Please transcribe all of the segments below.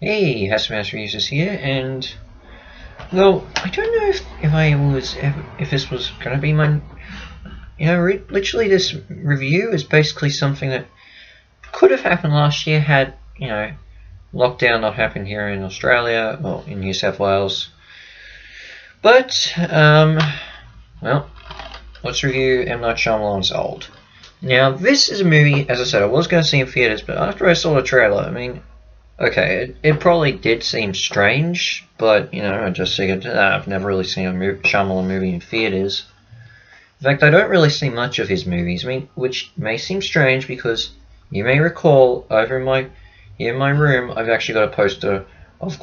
Hey, Hasmass Users here, and well, I don't know if this was gonna be my, literally this review is basically something that could have happened last year had lockdown not happened here in Australia or in New South Wales. But well, let's review M Night Shyamalan's Old. Now, this is a movie, as I said, I was going to see in theaters, but after I saw the trailer, okay, it probably did seem strange, but I just figured I've never really seen a Shyamalan movie in theaters. In fact, I don't really see much of his movies. Which may seem strange because you may recall over in my room, I've actually got a poster of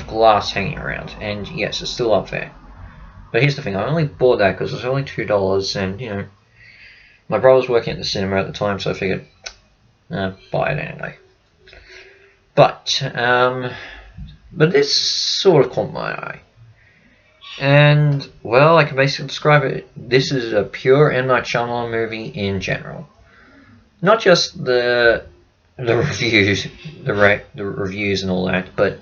Glass hanging around, and yes, it's still up there. But here's the thing: I only bought that because it was only $2, and my brother was working at the cinema at the time, so I figured, buy it anyway. But this sort of caught my eye. And, well, I can basically describe it. This is a pure M. Night Shyamalan movie in general. Not just the reviews, the reviews and all that, but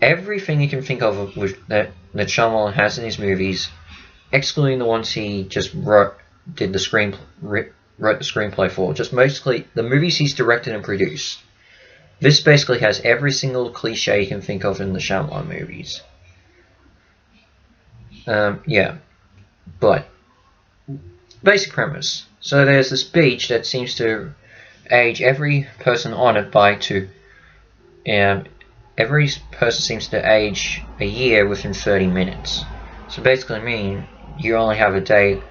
everything you can think of that Shyamalan has in his movies, excluding the ones he just wrote the screenplay for. Just basically the movies he's directed and produced. This basically has every single cliche you can think of in the Shyamalan movies. Yeah, but basic premise. So there's this beach that seems to age every person on it by two. Every person seems to age a year within 30 minutes. So basically, you only have a day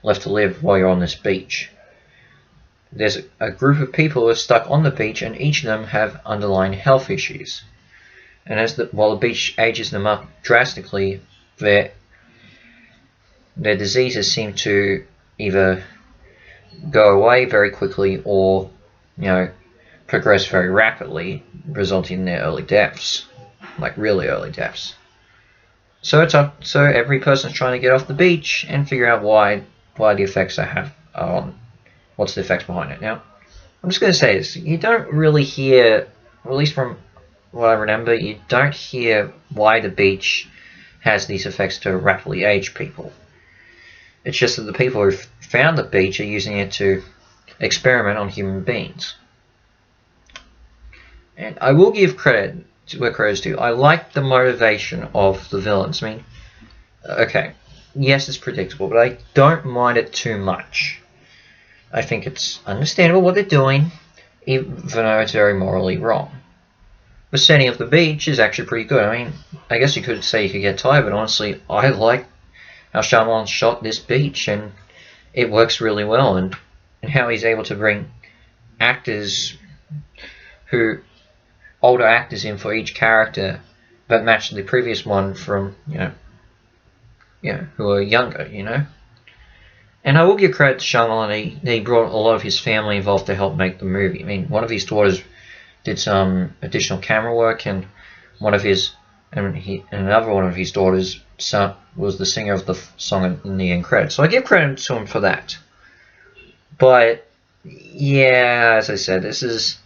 left to live while you're on this beach. There's a group of people who are stuck on the beach, and each of them have underlying health issues. And while the beach ages them up drastically, their diseases seem to either go away very quickly or, progress very rapidly, resulting in their early deaths, like really early deaths. So every person's trying to get off the beach and figure out why the effects they have on what's the effects behind it. Now, I'm just going to say this: you don't really hear, at least from what I remember, you don't hear why the beach has these effects to rapidly age people. It's just that the people who found the beach are using it to experiment on human beings. And I will give credit where credit's due. I like the motivation of the villains. Okay, yes, it's predictable, but I don't mind it too much. I think it's understandable what they're doing, even though it's very morally wrong. The setting of the beach is actually pretty good. I guess you could say you could get tired, but honestly, I like how Shyamalan shot this beach, and it works really well, and how he's able to bring older actors in for each character, but match the previous one from, who are younger, And I will give credit to Shyamalan. He brought a lot of his family involved to help make the movie. One of his daughters did some additional camera work, and another one of his daughters was the singer of the song in the end credits. So I give credit to him for that. But yeah, as I said, this is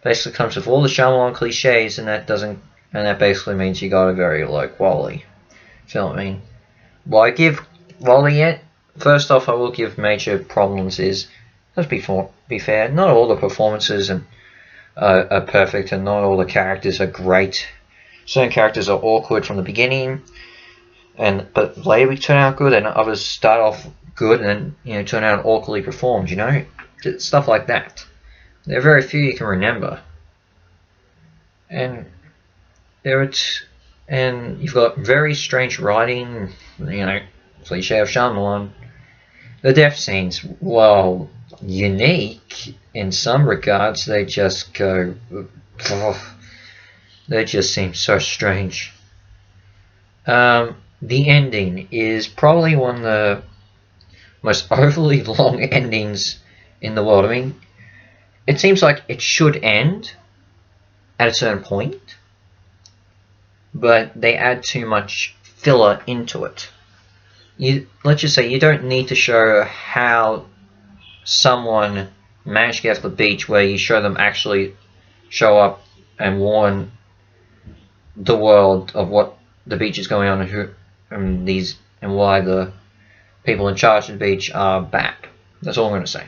basically comes with all the Shyamalan cliches, and that basically means you got a very low quality film. First off, I will give major problems is, let's be fair, not all the performances are perfect, and not all the characters are great. Certain characters are awkward from the beginning, but later turn out good, and others start off good and then turn out awkwardly performed. Stuff like that. There are very few you can remember, and you've got very strange writing. Cliche of Shyamalan. The death scenes, while unique in some regards, they just go, they just seem so strange. The ending is probably one of the most overly long endings in the world. It seems like it should end at a certain point, but they add too much filler into it. Let's just say you don't need to show how someone managed to get off the beach, where you show them actually show up and warn the world of what the beach is going on, and who and why the people in charge of the beach are bad. That's all I'm going to say.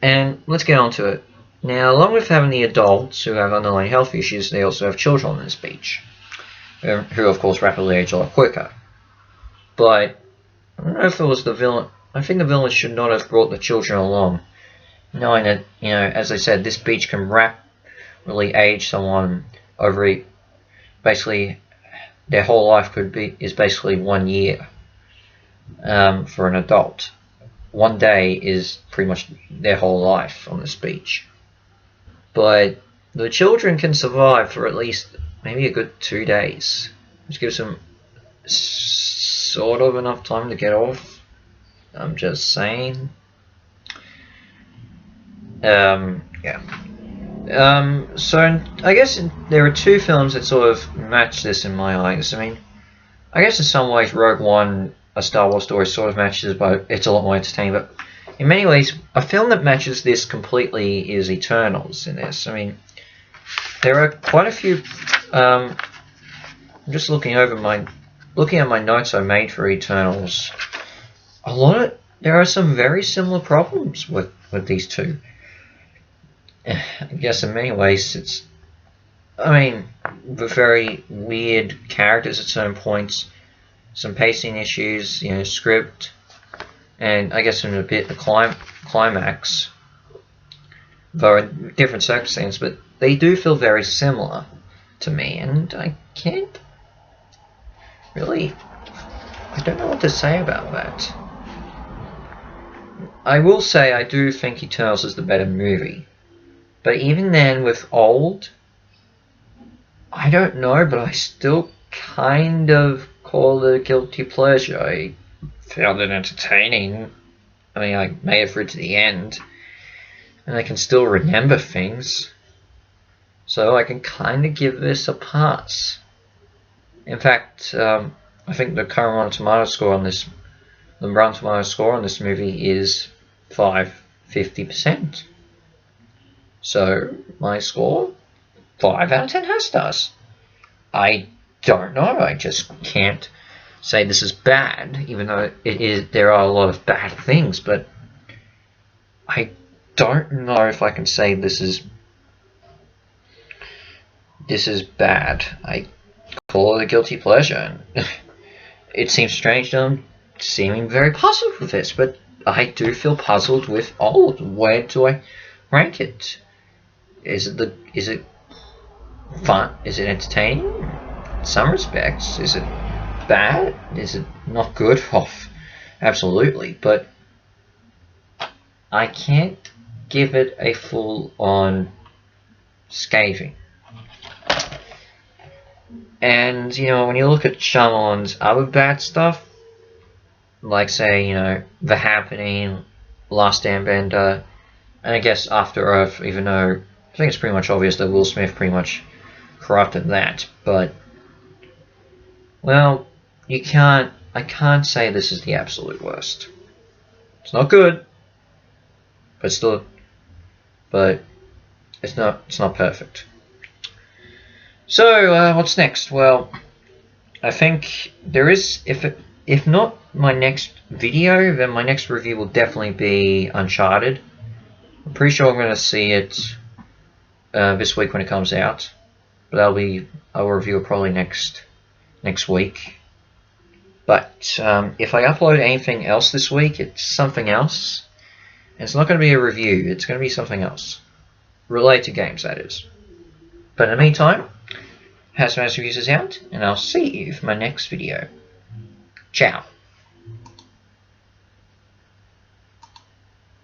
And let's get on to it. Now, along with having the adults who have underlying health issues, they also have children on this beach, who of course rapidly age a lot quicker. But I don't know if it was the villain. I think the villain should not have brought the children along, knowing that, as I said, this beach can rapidly age someone over basically their whole life is basically 1 year for an adult. 1 day is pretty much their whole life on this beach. But the children can survive for at least maybe a good 2 days, which gives them sort of enough time to get off. I'm just saying. Yeah. So I guess there are two films that sort of match this in my eyes. I mean, I guess in some ways Rogue One, A Star Wars Story, sort of matches, but it's a lot more entertaining. But in many ways, a film that matches this completely is Eternals in this. I mean, there are quite a few. I'm just looking at my notes I made for Eternals. There are some very similar problems with these two. I guess in many ways with very weird characters at certain points, some pacing issues, script, and I guess in a bit the climax, though in different circumstances, but they do feel very similar to me, and I don't know what to say about that. I will say I do think Eternals is the better movie. But even then, with old, I don't know, but I still kind of call it a guilty pleasure. I found it entertaining. I mean, I made it through to the end, and I can still remember things. So I can kind of give this a pass. In fact, I think the current Rotten Tomatoes score on this movie is 50%. So my score, 5 out of 10 half stars. I don't know. I just can't say this is bad, even though it is. There are a lot of bad things, but I don't know if I can say this is bad. I call it a guilty pleasure. It seems strange that I'm seeming very puzzled with this, but I do feel puzzled with old. Where do I rank it? Is it fun? Is it entertaining? In some respects. Is it bad? Is it not good? Oh, absolutely. But I can't give it a full-on scathing. And when you look at Shyamalan's other bad stuff, like say The Happening, Last Airbender, and I guess After Earth, even though I think it's pretty much obvious that Will Smith pretty much corrupted that, but well, I can't say this is the absolute worst. It's not good, but it's not perfect. So what's next? Well, I think there is, if not my next video, then my next review will definitely be Uncharted. I'm pretty sure I'm going to see it this week when it comes out, but I'll review it probably next week. But if I upload anything else this week, it's something else. And it's not going to be a review, it's going to be something else. Related to games, that is. But in the meantime, House Reviews is out, and I'll see you for my next video. Ciao.